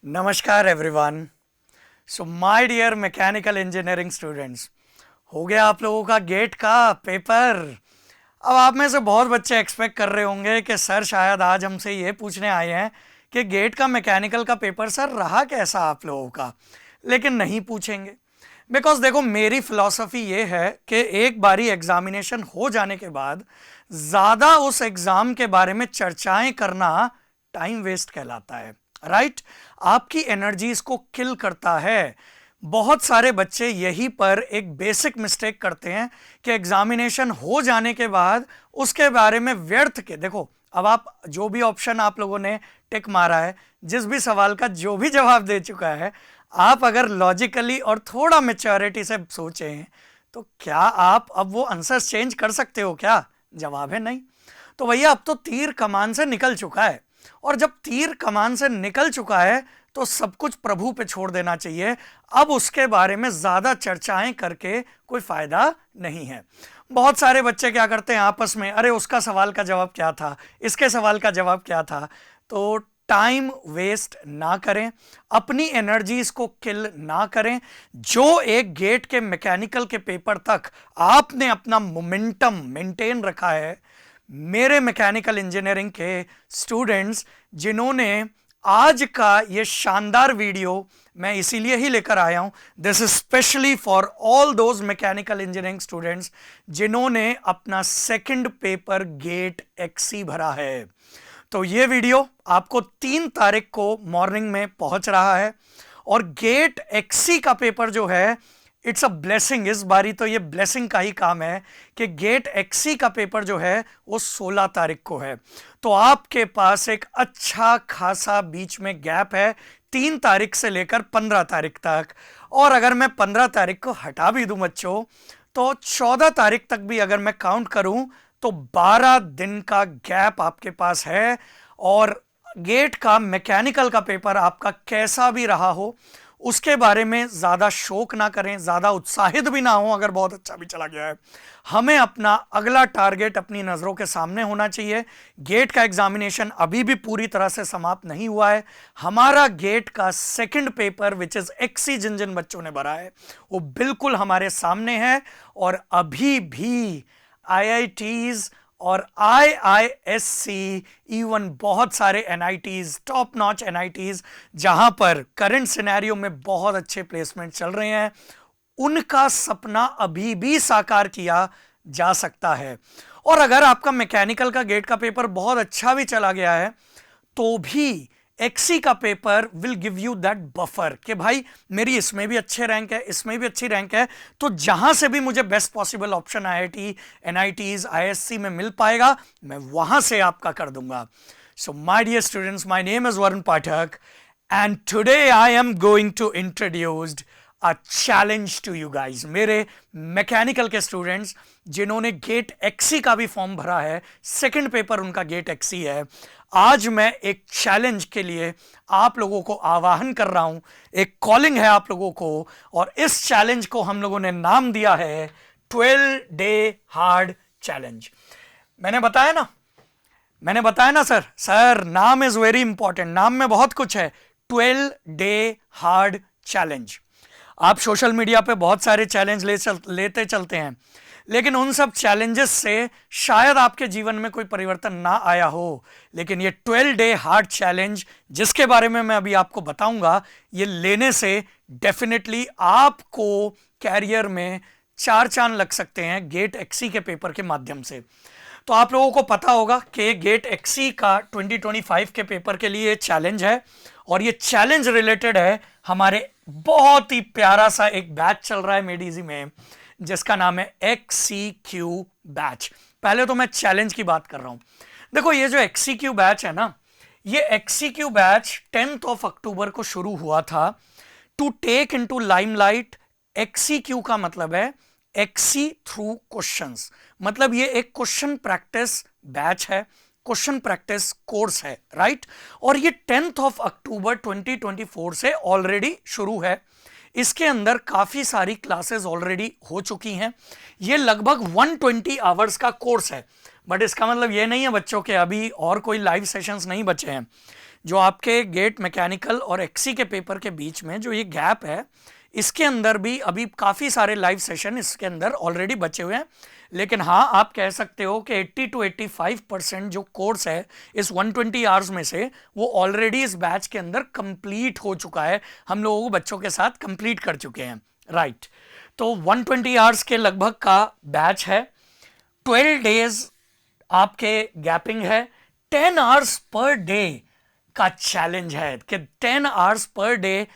नमस्कार everyone. So my dear mechanical engineering students, हो गया आप लोगों का गेट का पेपर। अब आप में से बहुत बच्चे एक्सपेक्ट कर रहे होंगे कि सर शायद आज हमसे ये पूछने आए हैं कि गेट का मैकेनिकल का पेपर सर रहा कैसा आप लोगों का। लेकिन नहीं पूछेंगे, बिकॉज देखो मेरी फिलॉसफी ये है कि एक बारी एग्जामिनेशन हो जाने के बाद ज़्यादा उस एग्ज़ाम के बारे में चर्चाएं करना टाइम वेस्ट कहलाता है। राइट, आपकी एनर्जीज को किल करता है। बहुत सारे बच्चे यही पर एक बेसिक मिस्टेक करते हैं कि एग्जामिनेशन हो जाने के बाद उसके बारे में व्यर्थ के, देखो अब आप जो भी ऑप्शन आप लोगों ने टिक मारा है, जिस भी सवाल का जो भी जवाब दे चुका है, आप अगर लॉजिकली और थोड़ा मेच्योरिटी से सोचें तो क्या आप अब वो आंसर्स चेंज कर सकते हो? क्या जवाब है नहीं। तो भैया अब तो तीर कमान से निकल चुका है, और जब तीर कमान से निकल चुका है तो सब कुछ प्रभु पे छोड़ देना चाहिए। अब उसके बारे में ज्यादा चर्चाएं करके कोई फायदा नहीं है। बहुत सारे बच्चे क्या करते हैं आपस में, अरे उसका सवाल का जवाब क्या था, इसके सवाल का जवाब क्या था। तो टाइम वेस्ट ना करें, अपनी एनर्जीज को किल ना करें। जो एक गेट के मैकेनिकल के पेपर तक आपने अपना मोमेंटम मेंटेन रखा है, मेरे मैकेनिकल इंजीनियरिंग के स्टूडेंट्स जिन्होंने आज का ये शानदार वीडियो मैं इसीलिए ही लेकर आया हूं, this is specially for all those mechanical engineering students जिन्होंने अपना सेकंड पेपर गेट एक्सी भरा है। तो ये वीडियो आपको 3 तारीख को मॉर्निंग में पहुंच रहा है, और गेट एक्सी का पेपर जो है इट्स अ ब्लेसिंग। इस बारी तो ये ब्लेसिंग का ही काम है कि गेट एक्सी का पेपर जो है वो 16 तारीख को है। तो आपके पास एक अच्छा खासा बीच में गैप है 3 तारीख से लेकर 15 तारीख तक। और अगर मैं 15 तारीख को हटा भी दूं बच्चों, तो 14 तारीख तक भी अगर मैं काउंट करूं तो 12 दिन का गैप आपके पास है। और गेट का मैकेनिकल का पेपर आपका कैसा भी रहा हो उसके बारे में ज़्यादा शोक ना करें, ज़्यादा उत्साहित भी ना हो अगर बहुत अच्छा भी चला गया है। हमें अपना अगला टारगेट अपनी नज़रों के सामने होना चाहिए। गेट का एग्जामिनेशन अभी भी पूरी तरह से समाप्त नहीं हुआ है। हमारा गेट का second paper which is XE जिन जिन बच्चों ने भरा है वो बिल्कुल हमारे सामने है। और अभी भी आईआईटीज़ और आईआईएससी, इवन बहुत सारे एनआईटीज़, टॉप नॉच एनआईटीज़ जहां पर करंट सिनेरियो में बहुत अच्छे प्लेसमेंट चल रहे हैं, उनका सपना अभी भी साकार किया जा सकता है। और अगर आपका मैकेनिकल का गेट का पेपर बहुत अच्छा भी चला गया है तो भी एक्सी का paper will give you that buffer कि भाई मेरी इसमें भी अच्छे रैंक है, इसमें भी अच्छी रैंक है, तो जहां से भी मुझे best possible option IIT, NITs, ISC में मिल पाएगा मैं वहां से आपका कर दूंगा। So my dear students, my name is Varun Pathak and today I am going to introduced a challenge to you guys. मेरे मैकेनिकल के स्टूडेंट्स जिन्होंने गेट एक्सी का भी फॉर्म भरा है, सेकंड पेपर उनका गेट एक्सी है, आज मैं एक चैलेंज के लिए आप लोगों को आवाहन कर रहा हूं, एक कॉलिंग है आप लोगों को। और इस चैलेंज को हम लोगों ने नाम दिया है 12 डे हार्ड चैलेंज। मैंने बताया ना सर नाम इज वेरी इंपॉर्टेंट, नाम में बहुत कुछ है। 12 डे हार्ड चैलेंज। आप सोशल मीडिया पे बहुत सारे चैलेंज लेते चलते हैं, लेकिन उन सब चैलेंजेस से शायद आपके जीवन में कोई परिवर्तन ना आया हो। लेकिन ये 12 डे हार्ड चैलेंज जिसके बारे में मैं अभी आपको बताऊंगा, ये लेने से डेफिनेटली आपको कैरियर में 4 चांद लग सकते हैं गेट एक्सी के पेपर के माध्यम से। तो आप लोगों को पता होगा कि गेट एक्सी का 2025 के पेपर के लिए चैलेंज है, और ये चैलेंज रिलेटेड है हमारे बहुत ही प्यारा सा एक बैच चल रहा है मेडीजी में जिसका नाम है XCQ बैच। पहले तो मैं चैलेंज की बात कर रहा हूं। देखो ये जो XCQ बैच है ना, ये XCQ batch 10th of October को शुरू हुआ था to take into limelight. XCQ का मतलब है एक्सी थ्रू क्वेश्चंस, मतलब ये एक क्वेश्चन प्रैक्टिस बैच है, क्वेश्चन प्रैक्टिस कोर्स है, राइट। और ये 10th ऑफ अक्टूबर 2024 से ऑलरेडी शुरू है। इसके अंदर काफी सारी क्लासेस ऑलरेडी हो चुकी हैं। ये लगभग 120 आवर्स का कोर्स है, बट इसका मतलब ये नहीं है बच्चों के अभी और कोई लाइव सेशंस नहीं बचे हैं। जो आपके गेट मैकेनिकल और एक्सी के पेपर के बीच में जो ये गैप है, इसके अंदर भी अभी काफ़ी सारे लाइव सेशन इसके अंदर ऑलरेडी बचे हुए हैं। लेकिन हाँ, आप कह सकते हो कि 80 to 85% जो कोर्स है इस 120 आवर्स में से वो ऑलरेडी इस बैच के अंदर कंप्लीट हो चुका है, हम लोगों को बच्चों के साथ कंप्लीट कर चुके हैं, राइट। तो 120 आवर्स के लगभग का बैच है, 12 डेज आपके गैपिंग है, 10 आवर्स पर डे का चैलेंज है कि 10 आवर्स पर डे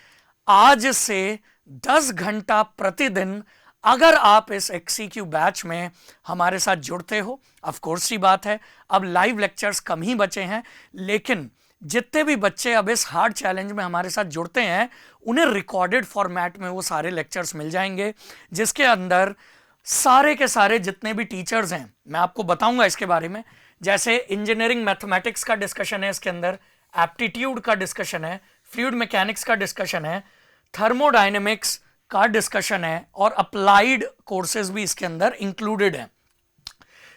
आज से 10 घंटा प्रतिदिन अगर आप इस XCQ बैच में हमारे साथ जुड़ते हो, ऑफ कोर्स ही बात है अब लाइव लेक्चर्स कम ही बचे हैं, लेकिन जितने भी बच्चे अब इस हार्ड चैलेंज में हमारे साथ जुड़ते हैं उन्हें रिकॉर्डेड फॉर्मेट में वो सारे लेक्चर्स मिल जाएंगे, जिसके अंदर सारे के सारे जितने भी टीचर्स हैं मैं आपको बताऊंगा इसके बारे में। जैसे इंजीनियरिंग मैथमेटिक्स का डिस्कशन है इसके अंदर, एप्टीट्यूड का डिस्कशन है, फ्लूइड मैकेनिक्स का डिस्कशन है, थर्मोडायनेमिक्स का डिस्कशन है और अप्लाइड कोर्सेज भी इसके अंदर इंक्लूडेड है।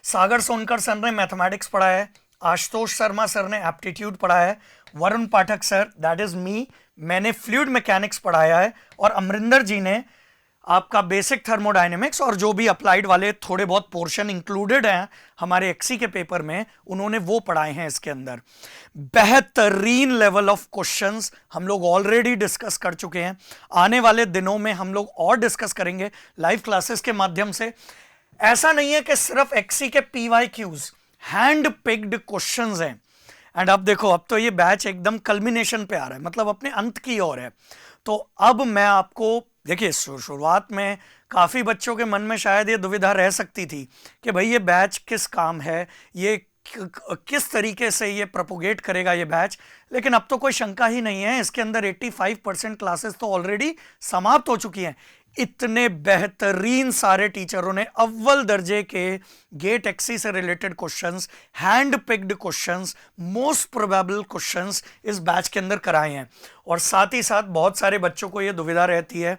सागर सोनकर सर ने मैथमेटिक्स पढ़ा है, आशुतोष शर्मा सर ने एप्टीट्यूड पढ़ा है, वरुण पाठक सर दैट इज मी, मैंने फ्लूइड मैकेनिक्स पढ़ाया है, और अमरिंदर जी ने आपका बेसिक थर्मोडायनेमिक्स और जो भी अप्लाइड वाले थोड़े बहुत पोर्शन इंक्लूडेड हैं हमारे एक्सी के पेपर में, उन्होंने वो पढ़ाए हैं इसके अंदर। बेहतरीन लेवल ऑफ क्वेश्चंस हम लोग ऑलरेडी डिस्कस कर चुके हैं, आने वाले दिनों में हम लोग और डिस्कस करेंगे लाइव क्लासेस के माध्यम से। ऐसा नहीं है कि सिर्फ एक्सी के PYQs हैंड पिक्ड क्वेश्चंस हैं। एंड अब देखो, अब तो ये बैच एकदम कल्मिनेशन पे आ रहा है, मतलब अपने अंत की ओर है। तो अब मैं आपको देखिए, शुरुआत में काफ़ी बच्चों के मन में शायद ये दुविधा रह सकती थी कि भाई ये बैच किस काम है, ये किस तरीके से ये प्रोपोगेट करेगा ये बैच, लेकिन अब तो कोई शंका ही नहीं है, इसके अंदर 85% क्लासेस तो ऑलरेडी समाप्त हो चुकी हैं। इतने बेहतरीन सारे टीचरों ने अव्वल दर्जे के गेट एक्सी से related questions, hand picked questions, most probable questions इस बैच के अंदर कराए हैं। और साथ ही साथ बहुत सारे बच्चों को यह दुविधा रहती है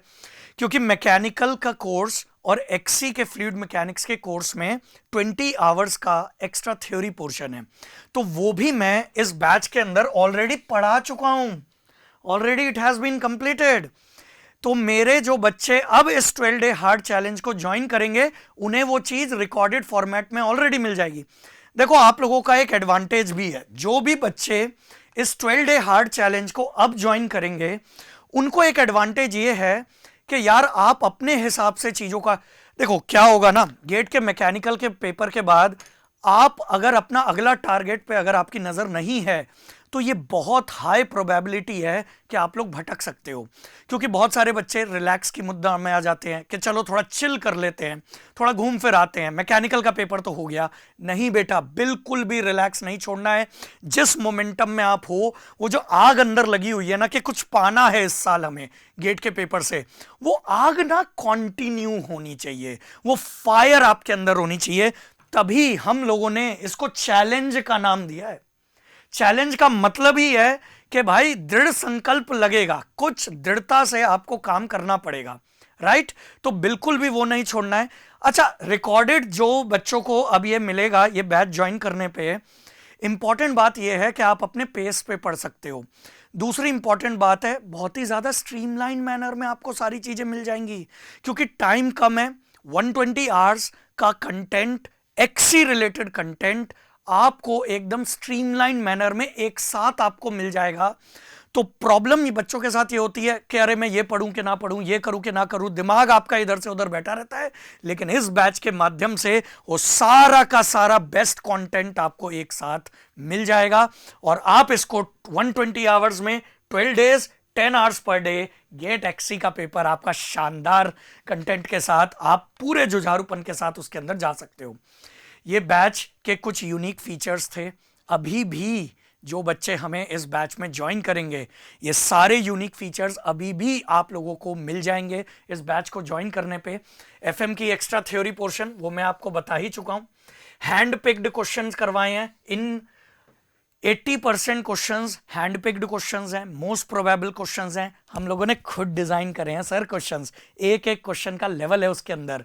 क्योंकि मैकेनिकल का कोर्स और एक्सी के फ्लूइड मैकेनिक्स के कोर्स में 20 आवर्स का एक्स्ट्रा थ्योरी पोर्शन है, तो वो भी मैं इस बैच के अंदर ऑलरेडी पढ़ा चुका हूं, already it has been completed. तो मेरे जो बच्चे अब इस 12 डे हार्ड चैलेंज को ज्वाइन करेंगे उन्हें वो चीज रिकॉर्डेड फॉर्मेट में ऑलरेडी मिल जाएगी। देखो, आप लोगों का एक एडवांटेज भी है, जो भी बच्चे इस 12 डे हार्ड चैलेंज को अब ज्वाइन करेंगे उनको एक एडवांटेज ये है कि यार आप अपने हिसाब से चीजों का देखो, क्या होगा ना, गेट के मैकेनिकल के पेपर के बाद आप अगर अपना अगला टारगेट पे अगर आपकी नजर नहीं है तो ये बहुत हाई प्रोबेबिलिटी है कि आप लोग भटक सकते हो, क्योंकि बहुत सारे बच्चे रिलैक्स की मुद्दा में आ जाते हैं कि चलो थोड़ा चिल कर लेते हैं, थोड़ा घूम फिर आते हैं, मैकेनिकल का पेपर तो हो गया। नहीं बेटा, बिल्कुल भी रिलैक्स नहीं छोड़ना है। जिस मोमेंटम में आप हो, वो जो आग अंदर लगी हुई है ना कि कुछ पाना है इस साल हमें गेट के पेपर से, वो आग ना कंटिन्यू होनी चाहिए, वो फायर आपके अंदर होनी चाहिए। तभी हम लोगों ने इसको चैलेंज का नाम दिया है। चैलेंज का मतलब ही है कि भाई दृढ़ संकल्प लगेगा, कुछ दृढ़ता से आपको काम करना पड़ेगा, राइट। तो बिल्कुल भी वो नहीं छोड़ना है। अच्छा, रिकॉर्डेड जो बच्चों को अब ये मिलेगा ये बैच ज्वाइन करने पे, इंपॉर्टेंट बात ये है कि आप अपने पेस पे पढ़ सकते हो। दूसरी इंपॉर्टेंट बात है, बहुत ही ज्यादा स्ट्रीमलाइन मैनर में आपको सारी चीजें मिल जाएंगी, क्योंकि टाइम कम है। 120 आवर्स का कंटेंट, एक्सी रिलेटेड कंटेंट आपको एकदम स्ट्रीमलाइन मैनर में एक साथ आपको मिल जाएगा। तो प्रॉब्लम ये बच्चों के साथ ये होती है कि अरे मैं ये पढ़ूं कि ना पढ़ूं, ये करूं कि ना करूं, दिमाग आपका इधर से उधर बैठा रहता है। लेकिन इस बैच के माध्यम से वो सारा का सारा बेस्ट कंटेंट आपको एक साथ मिल जाएगा और आप इसको 120 आवर्स में 12 days 10 hours per day GATE XE का पेपर आपका शानदार कंटेंट के साथ आप पूरे जुझारूपन के साथ उसके अंदर जा सकते हो। ये बैच के कुछ यूनिक फीचर्स थे। अभी भी जो बच्चे हमें इस बैच में ज्वाइन करेंगे, ये सारे यूनिक फीचर्स अभी भी आप लोगों को मिल जाएंगे इस बैच को ज्वाइन करने पे। एफएम की एक्स्ट्रा थ्योरी पोर्शन वो मैं आपको बता ही चुका हूं। हैंड पिक्ड क्वेश्चंस करवाए हैं, इन 80% क्वेश्चंस हैंड पिक्ड क्वेश्चंस हैं, मोस्ट प्रोबेबल क्वेश्चंस हैं, हम लोगों ने खुद डिजाइन करे हैं सर क्वेश्चंस, एक एक क्वेश्चन का लेवल है उसके अंदर।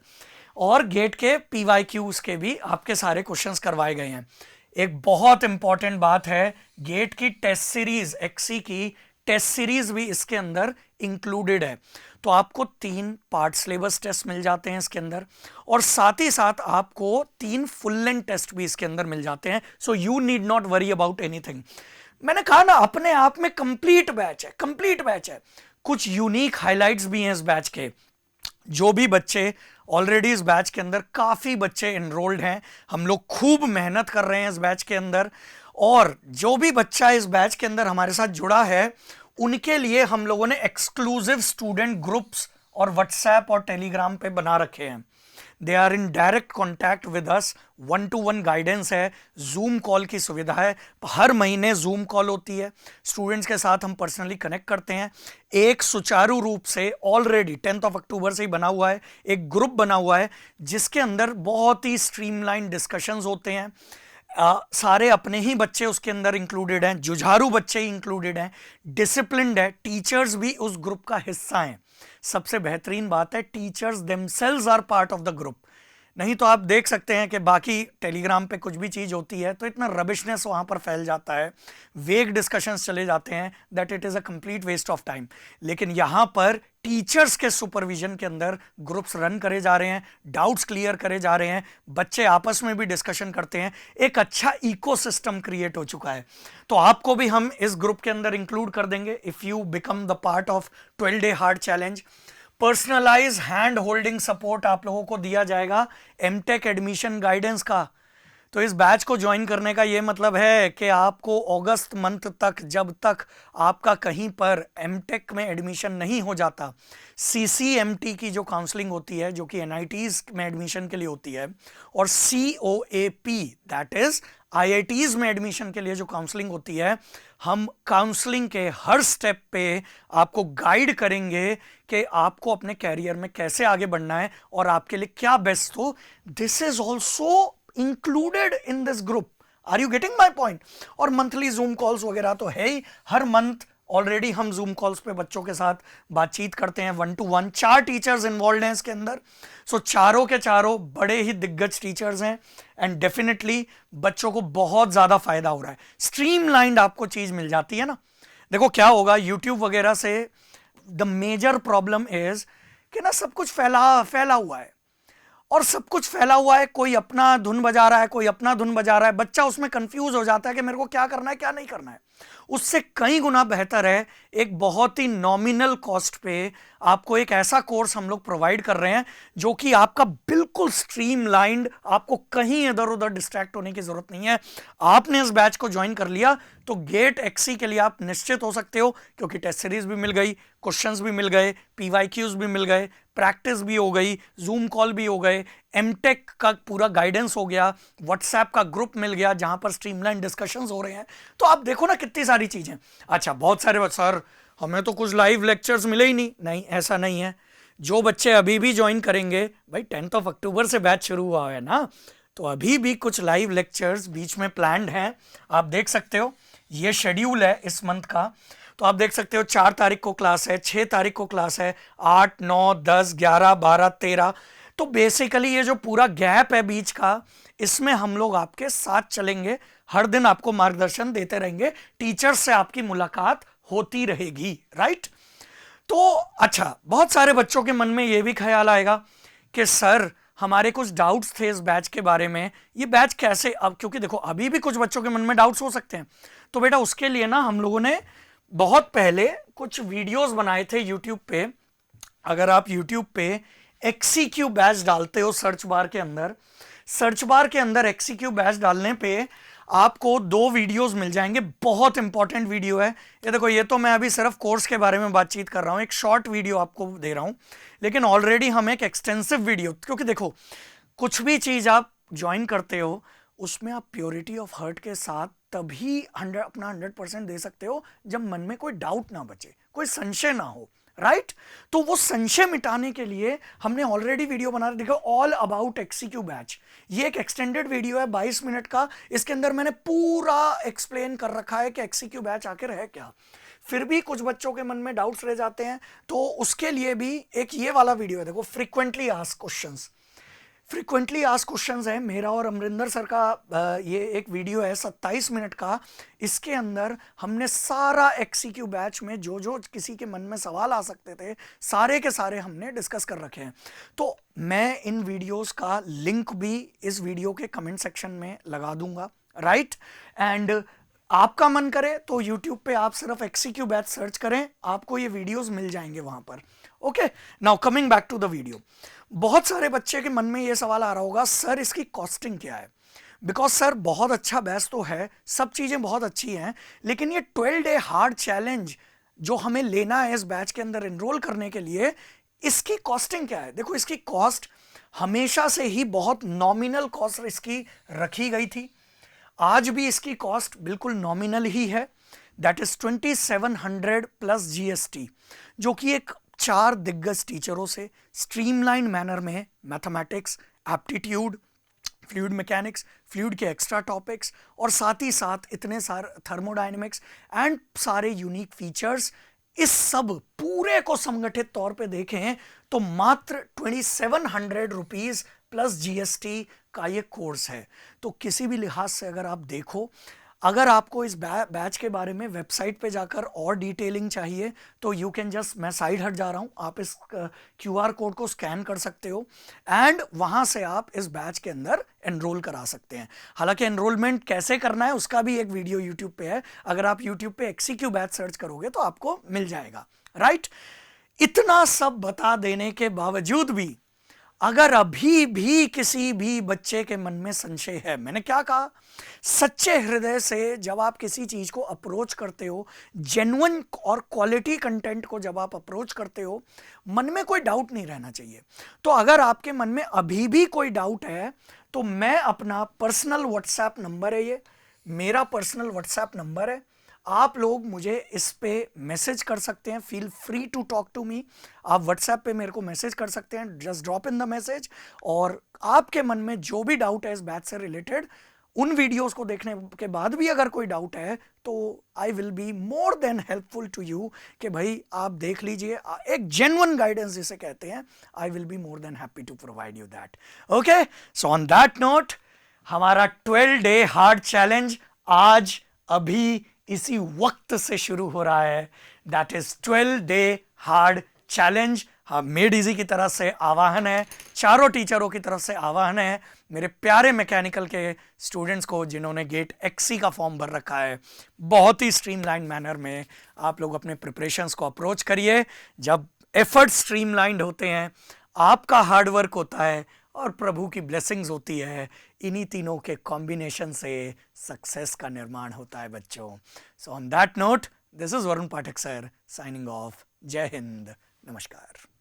और गेट के PYQs के भी आपके सारे क्वेश्चंस करवाए गए हैं। एक बहुत इंपॉर्टेंट बात है, गेट की टेस्ट सीरीज, एक्सी की टेस्ट सीरीज भी इसके अंदर इंक्लूडेड है। तो आपको 3 पार्ट सिलेबस टेस्ट मिल जाते हैं इसके अंदर, और साथ ही साथ आपको 3 फुल लेंथ टेस्ट भी इसके अंदर मिल जाते हैं। So you need not worry about anything. मैंने कहा ना, अपने आप में कंप्लीट बैच है, कंप्लीट बैच है। कुछ यूनिक हाइलाइट्स भी हैं इस बैच के। जो भी बच्चे ऑलरेडी इस बैच के अंदर, काफ़ी बच्चे एनरोल्ड हैं, हम लोग खूब मेहनत कर रहे हैं इस बैच के अंदर, और जो भी बच्चा इस बैच के अंदर हमारे साथ जुड़ा है उनके लिए हम लोगों ने एक्सक्लूसिव स्टूडेंट ग्रुप्स और व्हाट्सएप और टेलीग्राम पे बना रखे हैं। They are in direct contact with us, 1-to-1 guidance है, जूम कॉल की सुविधा है, हर महीने जूम कॉल होती है, स्टूडेंट्स के साथ हम पर्सनली कनेक्ट करते हैं। एक सुचारू रूप से ऑलरेडी 10 अक्टूबर से ही बना हुआ है, एक ग्रुप बना हुआ है जिसके अंदर बहुत ही स्ट्रीमलाइन डिस्कशंस होते हैं। सारे अपने ही बच्चे उसके अंदर इंक्लूडेड हैं, जुझारू बच्चे ही इंक्लूडेड हैं, डिसिप्लिन्ड है, टीचर्स भी उस ग्रुप का हिस्सा हैं। सबसे बेहतरीन बात है, teachers themselves are part of the group. नहीं तो आप देख सकते हैं कि बाकी टेलीग्राम पे कुछ भी चीज़ होती है तो इतना रबिशनेस वहाँ पर फैल जाता है, वेग डिस्कशंस चले जाते हैं, that it is a complete waste of time. लेकिन यहाँ पर टीचर्स के सुपरविजन के अंदर ग्रुप्स रन करे जा रहे हैं, डाउट्स क्लियर करे जा रहे हैं, बच्चे आपस में भी डिस्कशन करते हैं, एक अच्छा इकोसिस्टम क्रिएट हो चुका है। तो आपको भी हम इस ग्रुप के अंदर इंक्लूड कर देंगे if you become the part of 12-day hard challenge. Personalise hand holding support आप लोगों को दिया जाएगा एमटेक एडमिशन गाइडेंस का। तो इस बैच को ज्वाइन करने का ये मतलब है कि आपको अगस्त मंथ तक, जब तक आपका कहीं पर एमटेक में एडमिशन नहीं हो जाता, सीसीएमटी की जो काउंसलिंग होती है, जो कि एनआईटीज में एडमिशन के लिए होती है, और सीओएपी दैट इज आईआईटीज में एडमिशन के लिए जो काउंसलिंग होती है, हम काउंसलिंग के हर स्टेप पे आपको गाइड करेंगे कि आपको अपने कैरियर में कैसे आगे बढ़ना है और आपके लिए क्या बेस्ट हो। This is also included in this group. Are you getting my point? और मंथली जूम कॉल्स वगैरह तो है ही, हर मंथ ऑलरेडी हम जूम कॉल्स पे बच्चों के साथ बातचीत करते हैं 1-to-1। 4 टीचर्स इन्वॉल्व हैं इसके अंदर, सो चारों के चारों बड़े ही दिग्गज टीचर्स हैं, एंड डेफिनेटली बच्चों को बहुत ज़्यादा फायदा हो रहा है। स्ट्रीमलाइंड आपको चीज़ मिल जाती है ना। देखो क्या होगा, यूट्यूब वगैरह से द मेजर प्रॉब्लम इज कि ना सब कुछ फैला हुआ है, और सब कुछ फैला हुआ है, कोई अपना धुन बजा रहा है, कोई अपना धुन बजा रहा है, बच्चा उसमें कंफ्यूज हो जाता है कि मेरे को क्या करना है क्या नहीं करना है। उससे कई गुना बेहतर है एक बहुत ही नॉमिनल कॉस्ट पे आपको एक ऐसा कोर्स हम लोग प्रोवाइड कर रहे हैं जो कि आपका बिल्कुल स्ट्रीमलाइंड, आपको कहीं इधर उधर डिस्ट्रैक्ट होने की जरूरत नहीं है। आपने इस बैच को ज्वाइन कर लिया तो गेट एक्सी के लिए आप निश्चित हो सकते हो, क्योंकि टेस्ट सीरीज भी मिल गई, क्वेश्चंस भी मिल गए, पीवाईक्यूज भी मिल गए, प्रैक्टिस भी हो गई, जूम कॉल भी हो गए, एमटेक का पूरा गाइडेंस हो गया, व्हाट्सएप का ग्रुप मिल गया जहां पर स्ट्रीमलाइन डिस्कशंस हो रहे हैं। तो आप देखो ना कितनी सारी चीजें। अच्छा, बहुत सारे सर हमें तो कुछ लाइव लेक्चर्स मिले ही नहीं। नहीं, ऐसा नहीं है। जो बच्चे अभी भी ज्वाइन करेंगे, भाई 10 अक्टूबर से बैच शुरू हुआ है ना, तो अभी भी कुछ लाइव लेक्चर्स बीच में प्लान्ड हैं। आप देख सकते हो, ये शेड्यूल है इस मंथ का, तो आप देख सकते हो 4 तारीख को क्लास है, 6 तारीख को क्लास है, 8, 9, 10, 11, 12, 13। तो बेसिकली ये जो पूरा गैप है बीच का, इसमें हम लोग आपके साथ चलेंगे, हर दिन आपको मार्गदर्शन देते रहेंगे, टीचर्स से आपकी मुलाकात होती रहेगी, राइट? तो अच्छा, बहुत सारे बच्चों के मन में ये भी ख्याल आएगा कि सर हमारे कुछ डाउट्स थे इस बैच के बारे में, ये बैच कैसे, अब क्योंकि देखो अभी भी कुछ बच्चों के मन में डाउट्स हो सकते हैं, तो बेटा उसके लिए ना हम लोगों ने बहुत पहले कुछ वीडियोस बनाए थे यूट्यूब पे। अगर आप यूट्यूब पे एक्सीक्यू बैच डालते हो सर्च बार के अंदर, सर्च बार के अंदर एक्सीक्यू बैच डालने पे आपको 2 वीडियोस मिल जाएंगे, बहुत इंपॉर्टेंट वीडियो है ये। देखो, ये तो मैं अभी सिर्फ कोर्स के बारे में बातचीत कर रहा हूँ, एक शॉर्ट वीडियो आपको दे रहा हूँ, लेकिन ऑलरेडी हम एक एक्सटेंसिव वीडियो, क्योंकि देखो कुछ भी चीज़ आप ज्वाइन करते हो उसमें आप प्योरिटी ऑफ हार्ट के साथ तभी अपना 100% दे सकते हो जब मन में कोई डाउट ना बचे, कोई संशय ना हो, राइट? तो वो संशय मिटाने के लिए हमने ऑलरेडी वीडियो बना देखो, ऑल अबाउट एक्सीक्यू बैच। ये एक एक्सटेंडेड वीडियो है 22 मिनट का, इसके अंदर मैंने पूरा एक्सप्लेन कर रखा है कि एक्सीक्यू बैच आखिर है क्या। फिर भी कुछ बच्चों के मन में डाउट्स रह जाते हैं, तो उसके लिए भी एक ये वाला वीडियो है, देखो, frequently asked questions. Frequently asked questions है मेरा और अमरिंदर सर का। ये एक वीडियो है 27 मिनट का। इसके अंदर हमने सारा एक्सीक्यू बैच में जो जो किसी के मन में सवाल आ सकते थे सारे के सारे हमने डिस्कस कर रखे हैं। तो मैं इन वीडियोस का लिंक भी इस वीडियो के कमेंट सेक्शन में लगा दूंगा, राइट। एंड आपका मन करे तो YouTube पे आप सिर्फ एक्सीक्यू बैच सर्च करें, आपको ये वीडियोस मिल जाएंगे वहां पर। Okay, now coming back to the video. बहुत सारे बच्चे के मन में ये सवाल आ रहा होगा, सर इसकी कॉस्टिंग क्या है? बिकॉज सर बहुत अच्छा बैच तो है, सब चीज़ें बहुत अच्छी हैं, लेकिन ये 12 डे हार्ड चैलेंज जो हमें लेना है इस बैच के अंदर एनरोल करने के लिए, इसकी कॉस्टिंग क्या है? देखो, इसकी कॉस्ट हमेशा से ही बहुत नॉमिनल कॉस्ट इसकी रखी गई थी। आज भी इसकी कॉस्ट बिल्कुल नॉमिनल ही है, दैट इज 2700 प्लस GST, जो कि एक 4 दिग्गज टीचरों से स्ट्रीमलाइन मैनर में mathematics, aptitude, fluid mechanics, fluid के एक्स्ट्रा टॉपिक्स और साथ ही साथ इतने सारे थर्मोडायनेमिक्स एंड सारे यूनिक फीचर्स, इस सब पूरे को संगठित तौर पे देखें तो मात्र 2700 रुपीज प्लस GST का ये कोर्स है। तो किसी भी लिहाज से अगर आप देखो, अगर आपको इस बैच के बारे में वेबसाइट पे जाकर और डिटेलिंग चाहिए तो यू कैन जस्ट, मैं साइड हट जा रहा हूँ, आप इस QR कोड को स्कैन कर सकते हो एंड वहाँ से आप इस बैच के अंदर एनरोल करा सकते हैं। हालांकि एनरोलमेंट कैसे करना है उसका भी एक वीडियो यूट्यूब पे है, अगर आप यूट्यूब पे एक्सीक्यू बैच सर्च करोगे तो आपको मिल जाएगा, राइट। इतना सब बता देने के बावजूद भी अगर अभी भी किसी भी बच्चे के मन में संशय है, मैंने क्या कहा, सच्चे हृदय से जब आप किसी चीज को अप्रोच करते हो, जेन्युइन और क्वालिटी कंटेंट को जब आप अप्रोच करते हो, मन में कोई डाउट नहीं रहना चाहिए। तो अगर आपके मन में अभी भी कोई डाउट है तो मैं अपना पर्सनल व्हाट्सएप नंबर है, ये मेरा पर्सनल व्हाट्सएप नंबर है, आप लोग मुझे इस पे मैसेज कर सकते हैं, feel free to talk to me. आप व्हाट्सएप पे मेरे को मैसेज कर सकते हैं, just drop in the message. और आपके मन में जो भी डाउट है इस बैच से रिलेटेड, उन वीडियोस को देखने के बाद भी अगर कोई डाउट है तो I will be more than helpful to you कि भाई आप देख लीजिए, एक जेन्युइन गाइडेंस जिसे कहते हैं, I will be more than happy to provide you that. Okay, so on that note, हमारा 12 डे हार्ड चैलेंज आज अभी इसी वक्त से शुरू हो रहा है, that is 12 day hard challenge. हाँ, मेड इजी की तरफ से आवाहन है, चारों टीचरों की तरफ से आवाहन है, मेरे प्यारे मैकेनिकल के स्टूडेंट्स को जिन्होंने गेट XC का फॉर्म भर रखा है, बहुत ही स्ट्रीमलाइन मैनर में आप लोग अपने प्रिपरेशंस को अप्रोच करिए। जब एफर्ट स्ट्रीमलाइंड होते हैं, आपका हार्डवर्क होता है और प्रभु की ब्लेसिंग्स होती है, इन्हीं तीनों के कॉम्बिनेशन से सक्सेस का निर्माण होता है बच्चों। सो on that note, this is Varun Pathak sir signing off. जय हिंद, नमस्कार।